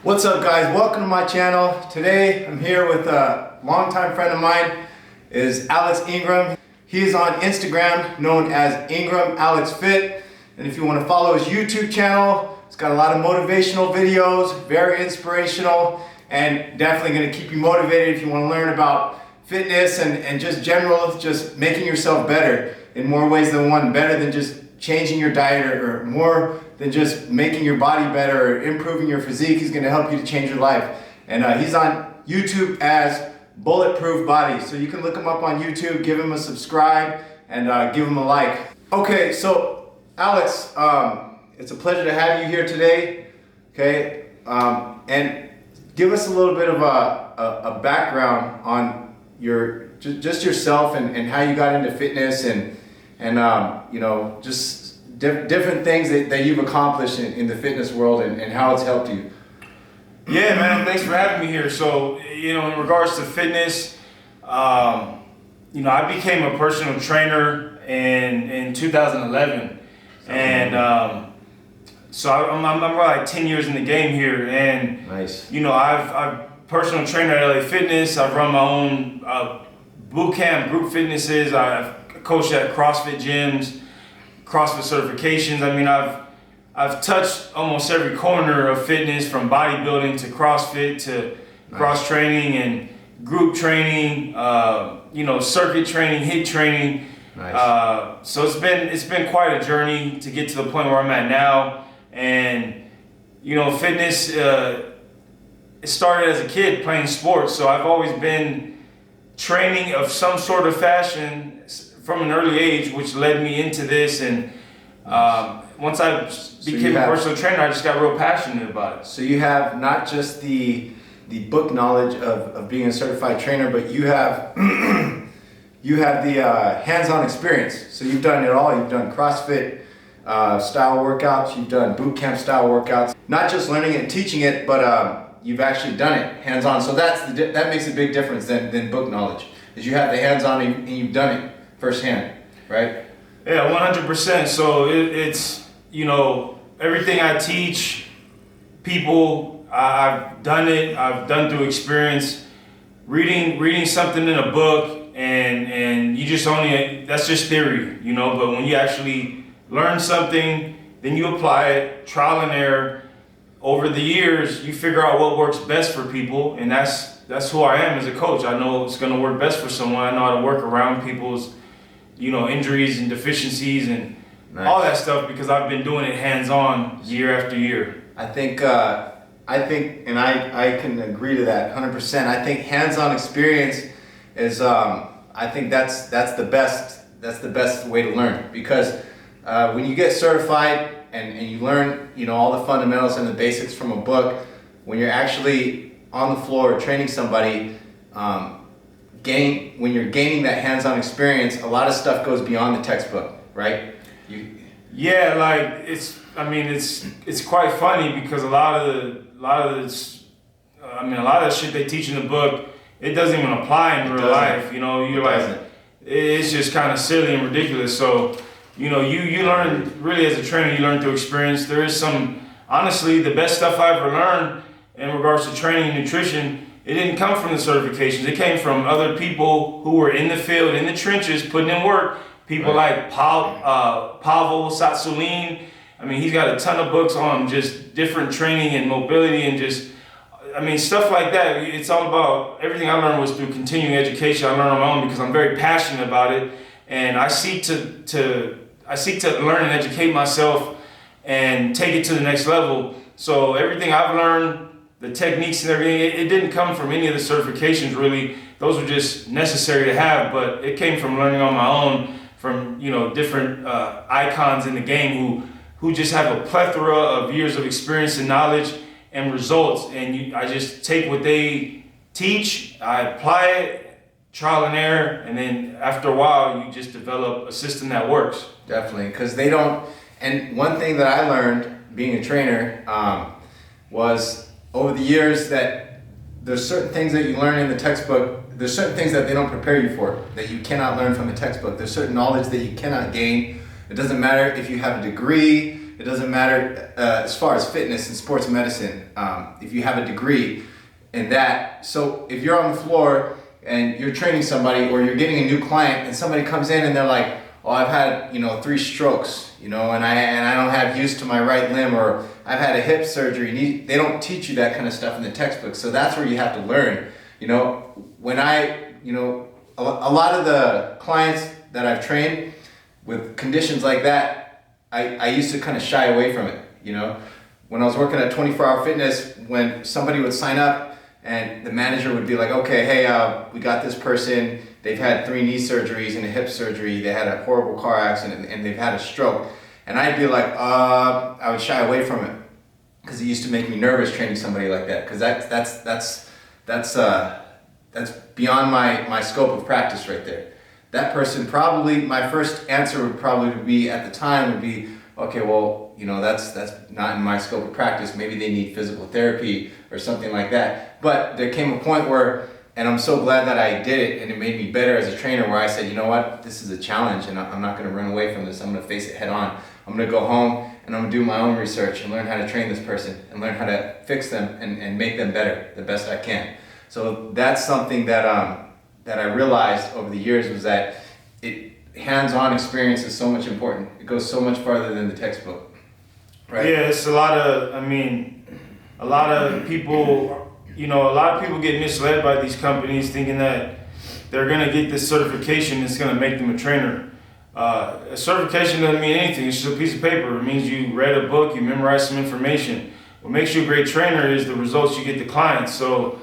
What's up, guys? Welcome to my channel. Today I'm here with a longtime friend of mine, is Alex Ingram. He is on Instagram known as Ingram Alex Fitt, and if you want to follow his YouTube channel, it's got a lot of motivational videos, very inspirational, and definitely going to keep you motivated if you want to learn about fitness and just general, just making yourself better in more ways than one, better than just changing your diet or more than just making your body better or improving your physique. He's going to help you to change your life. And he's on YouTube as Bulletproof Body. So you can look him up on YouTube, give him a subscribe, and give him a like. Okay, so Alex, it's a pleasure to have you here today. Okay, and give us a little bit of a background on your just yourself and how you got into fitness and you know, just different things that you've accomplished in the fitness world and how it's helped you. Yeah, man, thanks for having me here. So, you know, in regards to fitness, you know, I became a personal trainer in 2011. And so I'm about like 10 years in the game here. And, nice. You know, I've personal trainer at LA Fitness. I've run my own boot camp, group fitnesses. I've coached at CrossFit gyms, CrossFit certifications. I mean, I've touched almost every corner of fitness, from bodybuilding to CrossFit to cross training and group training, you know, circuit training, HIIT training. Nice. So it's been quite a journey to get to the point where I'm at now. And you know, fitness, it started as a kid playing sports, so I've always been training of some sort of fashion from an early age, which led me into this. And once I became a personal trainer, I just got real passionate about it. So you have not just the book knowledge of being a certified trainer, but you have you have the hands-on experience. So you've done it all. You've done CrossFit style workouts. You've done boot camp style workouts. Not just learning it and teaching it, but you've actually done it hands-on. So that makes a big difference than book knowledge, is you have the hands-on and you've done it firsthand, right? Yeah, 100%. So it's, you know, everything I teach people, I've done it. I've done through experience. Reading something in a book and you just that's just theory, you know. But when you actually learn something, then you apply it, trial and error. Over the years, you figure out what works best for people, and that's who I am as a coach. I know it's going to work best for someone. I know how to work around people's, you know, injuries and deficiencies and all that stuff, because I've been doing it hands-on year after year. I think, and I can agree to that 100%. I think hands-on experience is, I think that's the best way to learn, because when you get certified and you learn, you know, all the fundamentals and the basics from a book, when you're actually on the floor training somebody, when you're gaining that hands-on experience, a lot of stuff goes beyond the textbook, right? Yeah, like it's quite funny, because a lot of the shit they teach in the book, it doesn't even apply in real life. You know, you're like, it's just kind of silly and ridiculous. So, you know, you learn, really as a trainer, you learn through experience. There is honestly, the best stuff I ever learned in regards to training and nutrition, it didn't come from the certifications. It came from other people who were in the field, in the trenches, putting in work. People like Pavel Satsulin. I mean, he's got a ton of books on just different training and mobility and just, I mean, stuff like that. It's all about, everything I learned was through continuing education. I learned on my own because I'm very passionate about it, and I seek to learn and educate myself and take it to the next level. So everything I've learned, the techniques and everything, it didn't come from any of the certifications really. Those were just necessary to have, but it came from learning on my own from, you know, different icons in the game who just have a plethora of years of experience and knowledge and results. And I just take what they teach, I apply it, trial and error, and then after a while, you just develop a system that works. Definitely, because they don't. And one thing that I learned being a trainer was over the years that there's certain things that you learn in the textbook. There's certain things that they don't prepare you for, that you cannot learn from the textbook. There's certain knowledge that you cannot gain. It doesn't matter if you have a degree, It doesn't matter as far as fitness and sports medicine. If you have a degree in that, so if you're on the floor and you're training somebody or you're getting a new client and somebody comes in and they're like, oh, I've had 3 strokes, and I don't have use to my right limb, or I've had a hip surgery. They don't teach you that kind of stuff in the textbook. So that's where you have to learn. When a lot of the clients that I've trained with conditions like that, I used to kind of shy away from it. When I was working at 24-Hour Fitness, when somebody would sign up and the manager would be like, okay, hey, we got this person. They've had 3 knee surgeries and a hip surgery. They had a horrible car accident and they've had a stroke. And I'd be like, I would shy away from it because it used to make me nervous training somebody like that. Because that's beyond my scope of practice right there. That person probably, my first answer would probably be at the time would be, okay, well, that's not in my scope of practice. Maybe they need physical therapy or something like that. But there came a point where, and I'm so glad that I did it and it made me better as a trainer, where I said, you know what, this is a challenge and I'm not going to run away from this. I'm going to face it head on. I'm going to go home and I'm going to do my own research and learn how to train this person and learn how to fix them and make them better the best I can. So that's something that I realized over the years, was that hands-on experience is so much important. It goes so much farther than the textbook. Right? Yeah, it's a lot of people, a lot of people get misled by these companies thinking that they're going to get this certification that's going to make them a trainer. A certification doesn't mean anything. It's just a piece of paper. It means you read a book, you memorized some information. What makes you a great trainer is the results you get to clients. So,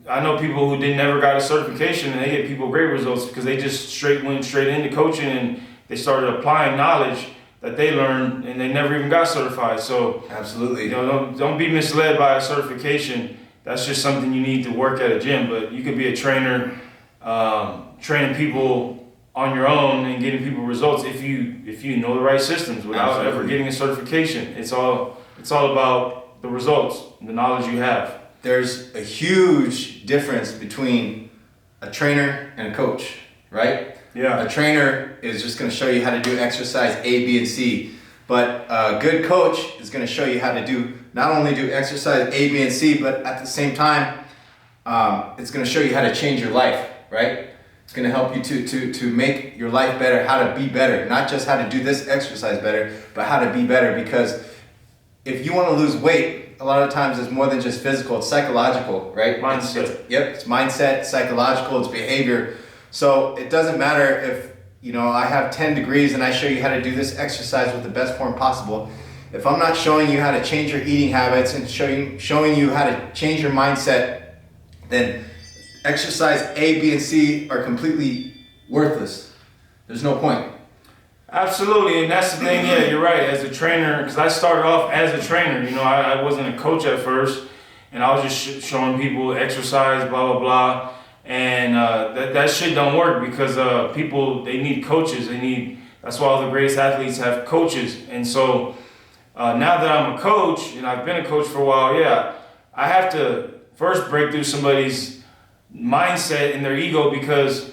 I know people who never got a certification and they get people great results because they just went straight into coaching and they started applying knowledge that they learned and they never even got certified. So absolutely, don't be misled by a certification. That's just something you need to work at a gym. But you could be a trainer, training people on your own and getting people results if you know the right systems without ever getting a certification. It's all about the results, the knowledge you have. There's a huge difference between a trainer and a coach, right? Yeah. A trainer is just going to show you how to do exercise A, B, and C. But a good coach is going to show you how to not only do exercise A, B, and C, but at the same time, it's going to show you how to change your life, right? It's going to help you to make your life better, how to be better. Not just how to do this exercise better, but how to be better. Because if you want to lose weight, a lot of times it's more than just physical, it's psychological, right? Mindset. It's mindset, psychological, it's behavior. So it doesn't matter if, I have 10 degrees and I show you how to do this exercise with the best form possible. If I'm not showing you how to change your eating habits and showing you how to change your mindset, then exercise A, B, and C are completely worthless. There's no point. Absolutely, and that's the thing. Yeah, you're right. As a trainer, because I started off as a trainer. I wasn't a coach at first, and I was just showing people exercise, blah blah blah, and that shit don't work because people, they need coaches. That's why all the greatest athletes have coaches. And so now that I'm a coach and I've been a coach for a while, I have to first break through somebody's mindset and their ego, because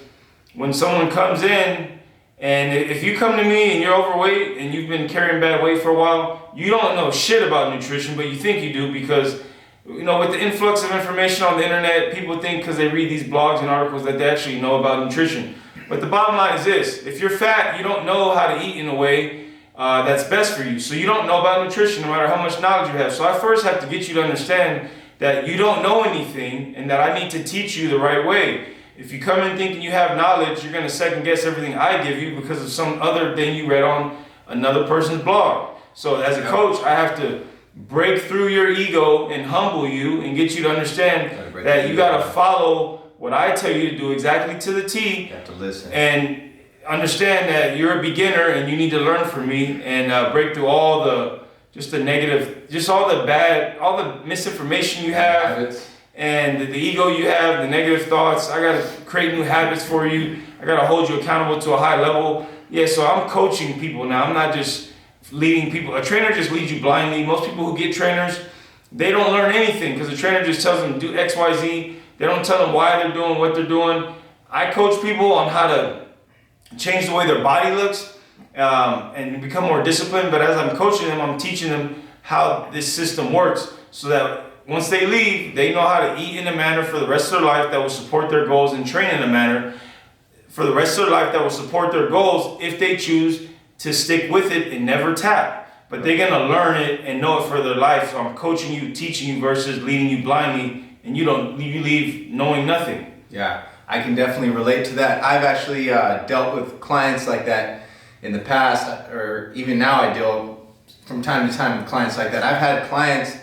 when someone comes in. And if you come to me and you're overweight and you've been carrying bad weight for a while, you don't know shit about nutrition, but you think you do because, with the influx of information on the internet, people think because they read these blogs and articles that they actually know about nutrition. But the bottom line is this: if you're fat, you don't know how to eat in a way that's best for you. So you don't know about nutrition no matter how much knowledge you have. So I first have to get you to understand that you don't know anything and that I need to teach you the right way. If you come in thinking you have knowledge, you're going to second guess everything I give you because of some other thing you read on another person's blog. So as a coach, I have to break through your ego and humble you and get you to understand that you got to follow what I tell you to do exactly to the T. You have to listen. And understand that you're a beginner and you need to learn from me and break through all the negative, all the misinformation you have. Habits. And the ego you have, the negative thoughts. I got to create new habits for you. I got to hold you accountable to a high level. Yeah, so I'm coaching people now. I'm not just leading people. A trainer just leads you blindly. Most people who get trainers, they don't learn anything because the trainer just tells them to do X, Y, Z. They don't tell them why they're doing what they're doing. I coach people on how to change the way their body looks and become more disciplined. But as I'm coaching them, I'm teaching them how this system works, so that once they leave, they know how to eat in a manner for the rest of their life that will support their goals, and train in a manner for the rest of their life that will support their goals if they choose to stick with it and never tap. But they're gonna learn it and know it for their life. So I'm coaching you, teaching you versus leading you blindly, and you leave knowing nothing. Yeah, I can definitely relate to that. I've actually dealt with clients like that in the past, or even now I deal from time to time with clients like that. I've had clients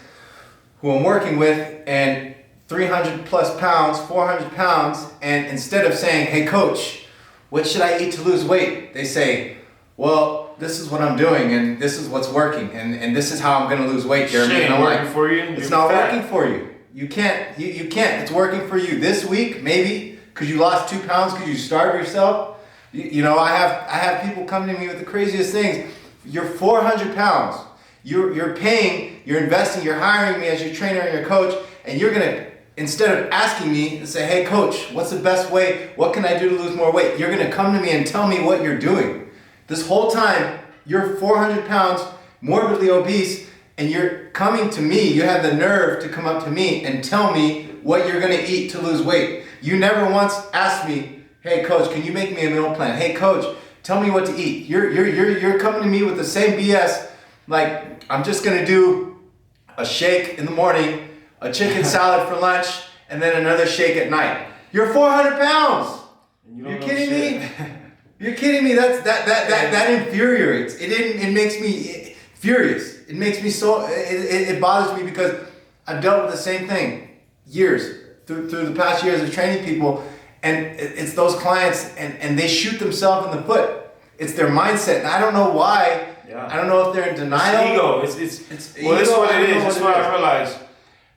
who I'm working with and 300 plus pounds, 400 pounds, and instead of saying, hey coach, what should I eat to lose weight? They say, well, this is what I'm doing and this is what's working and this is how I'm gonna lose weight, Jeremy. Shit, and I'm working like, for you. it's not working for you. You can't, you can't. It's working for you this week, maybe, because you lost 2 pounds because you starved yourself. You know, I have people come to me with the craziest things. You're 400 pounds. You're paying, you're investing, you're hiring me as your trainer and your coach, and you're gonna, instead of asking me and say, hey coach, what's the best way? What can I do to lose more weight? You're gonna come to me and tell me what you're doing. This whole time, you're 400 pounds, morbidly obese, and you're coming to me, you have the nerve to come up to me and tell me what you're gonna eat to lose weight. You never once asked me, hey coach, can you make me a meal plan? Hey coach, tell me what to eat. You're coming to me with the same BS, like I'm just gonna do a shake in the morning, a chicken salad for lunch, and then another shake at night. You're 400 pounds. You're kidding me? You're kidding me? That infuriates. It makes me furious. It makes me so, it bothers me because I've dealt with the same thing years, through the past years of training people, and it's those clients and they shoot themselves in the foot. It's their mindset, and I don't know why. Yeah. I don't know if they're in denial. It's ego. It's ego. Well, that's what it is. That's That's what I realized.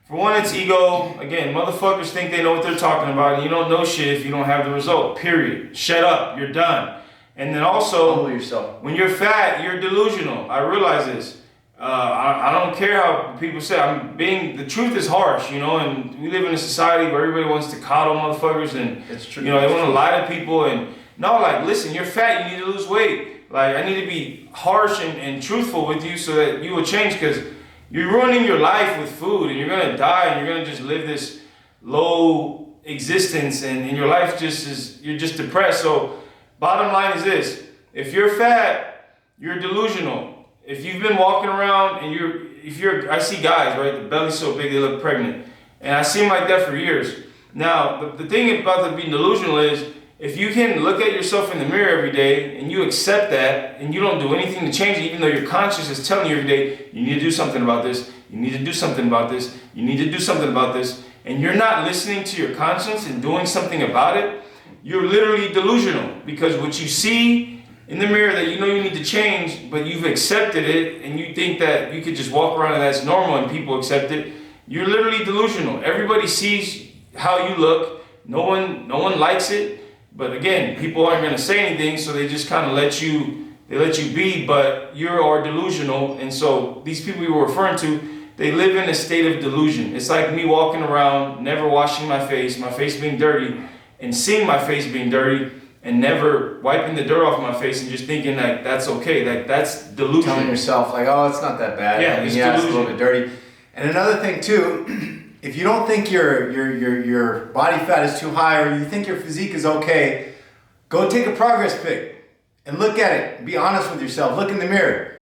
For one, it's ego. Again, motherfuckers think they know what they're talking about, and you don't know shit if you don't have the result. Period. Shut up. You're done. And then also, Humble yourself. when you're fat, you're delusional. I realize this. I don't care how people say. The truth is harsh, you know, and we live in a society where everybody wants to coddle motherfuckers, and It's true. you know, they want to lie to people. And no, like, listen, you're fat. You need to lose weight. Like, I need to be harsh and truthful with you so that you will change, because you're ruining your life with food, and you're gonna die, and you're gonna just live this low existence, and your life you're just depressed. So bottom line is this: if you're fat, you're delusional. If you've been walking around and I see guys, right, the belly's so big they look pregnant, and I see them like that for years. Now, the thing about the being delusional is, if you can look at yourself in the mirror every day and you accept that and you don't do anything to change it, even though your conscience is telling you every day, you need to do something about this, you need to do something about this, you need to do something about this, and you're not listening to your conscience and doing something about it, you're literally delusional. Because what you see in the mirror that you know you need to change, but you've accepted it and you think that you could just walk around and that's normal and people accept it, you're literally delusional. Everybody sees how you look, no one likes it. But again, people aren't going to say anything, so they just kind of let you be, but you are delusional. And so these people you were referring to, they live in a state of delusion. It's like me walking around, never washing my face being dirty, and seeing my face being dirty, and never wiping the dirt off my face and just thinking that that's okay. Like, that's delusion. Telling yourself like, oh, it's not that bad. Yeah, I mean, it's it's a delusion. little bit dirty. And another thing too, if you don't think your body fat is too high, or you think your physique is okay, go take a progress pic and look at it. Be honest with yourself. Look in the mirror.